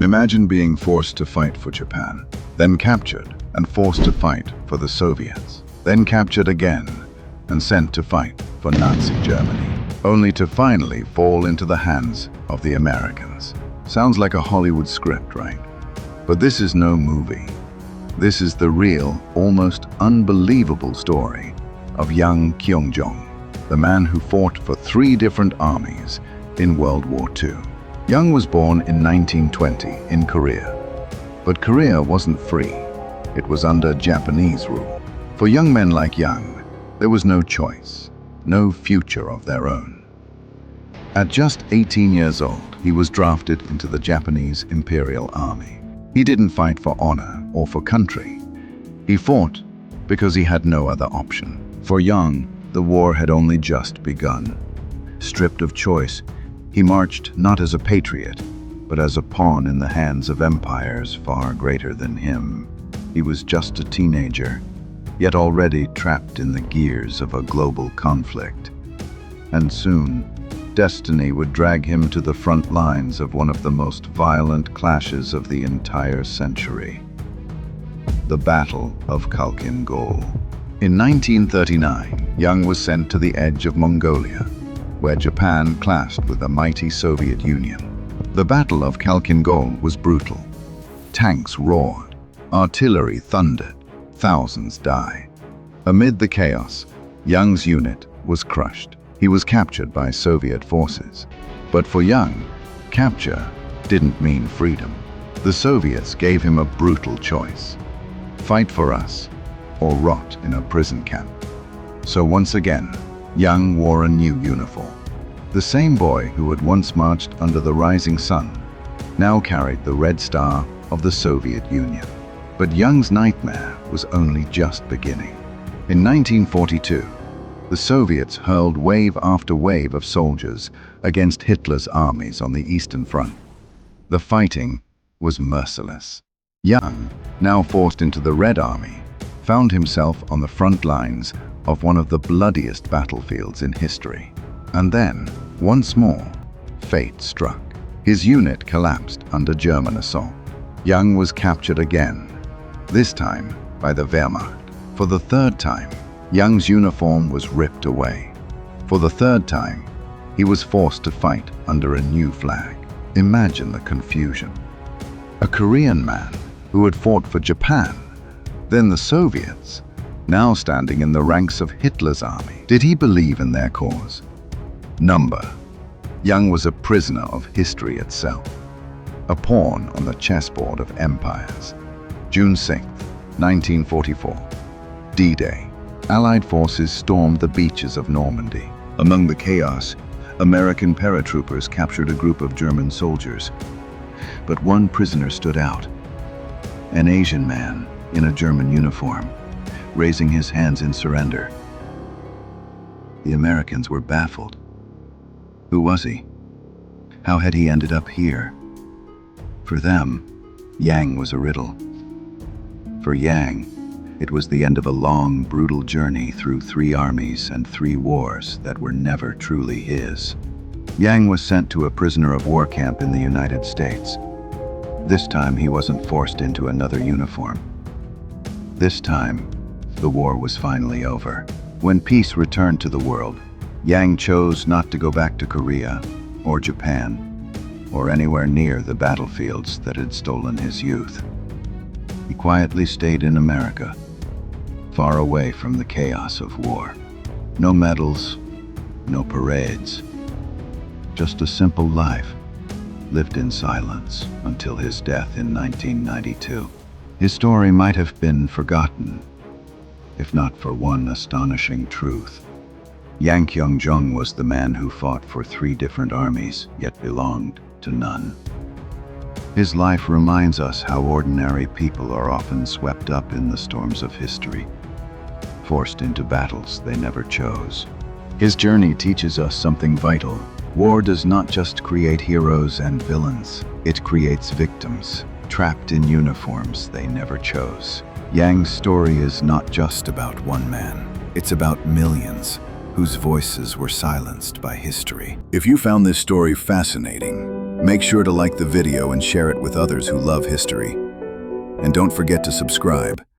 Imagine being forced to fight for Japan, then captured and forced to fight for the Soviets, then captured again and sent to fight for Nazi Germany, only to finally fall into the hands of the Americans. Sounds like a Hollywood script, right? But this is no movie. This is the real, almost unbelievable story of Yang Kyoungjong, the man who fought for 3 different armies in World War II. Yang was born in 1920 in Korea. But Korea wasn't free. It was under Japanese rule. For young men like Yang, there was no choice, no future of their own. At just 18 years old, he was drafted into the Japanese Imperial Army. He didn't fight for honor or for country. He fought because he had no other option. For Yang, the war had only just begun. Stripped of choice, he marched not as a patriot, but as a pawn in the hands of empires far greater than him. He was just a teenager, yet already trapped in the gears of a global conflict. And soon, destiny would drag him to the front lines of one of the most violent clashes of the entire century. The Battle of Khalkhin Gol. In 1939, Yang was sent to the edge of Mongolia, where Japan clashed with the mighty Soviet Union. The Battle of Khalkhin Gol was brutal. Tanks roared, artillery thundered, thousands died. Amid the chaos, Yang's unit was crushed. He was captured by Soviet forces. But for Yang, capture didn't mean freedom. The Soviets gave him a brutal choice: fight for us or rot in a prison camp. So once again, Yang wore a new uniform. The same boy who had once marched under the rising sun now carried the red star of the Soviet Union. But Yang's nightmare was only just beginning. In 1942, the Soviets hurled wave after wave of soldiers against Hitler's armies on the Eastern Front. The fighting was merciless. Yang, now forced into the Red Army, found himself on the front lines of one of the bloodiest battlefields in history. And then, once more, fate struck. His unit collapsed under German assault. Yang was captured again, this time by the Wehrmacht. For the 3rd time, Yang's uniform was ripped away. For the 3rd time, he was forced to fight under a new flag. Imagine the confusion. A Korean man who had fought for Japan, then the Soviets, now standing in the ranks of Hitler's army. Did he believe in their cause? Number. Yang was a prisoner of history itself, a pawn on the chessboard of empires. June 6, 1944. D-Day. Allied forces stormed the beaches of Normandy. Among the chaos, American paratroopers captured a group of German soldiers. But one prisoner stood out. An Asian man in a German uniform, raising his hands in surrender. The Americans were baffled. Who was he? How had he ended up here? For them, Yang was a riddle. For Yang, it was the end of a long, brutal journey through 3 armies and 3 wars that were never truly his. Yang was sent to a prisoner of war camp in the United States. This time, he wasn't forced into another uniform. This time, the war was finally over. When peace returned to the world, Yang chose not to go back to Korea or Japan or anywhere near the battlefields that had stolen his youth. He quietly stayed in America, far away from the chaos of war. No medals, no parades, just a simple life, lived in silence until his death in 1992. His story might have been forgotten, if not for one astonishing truth. Yang Kyoungjong was the man who fought for 3 different armies, yet belonged to none. His life reminds us how ordinary people are often swept up in the storms of history, forced into battles they never chose. His journey teaches us something vital. War does not just create heroes and villains, it creates victims, trapped in uniforms they never chose. Yang's story is not just about one man, it's about millions whose voices were silenced by history. If you found this story fascinating, Make sure to like the video and share it with others who love history. And don't forget to subscribe.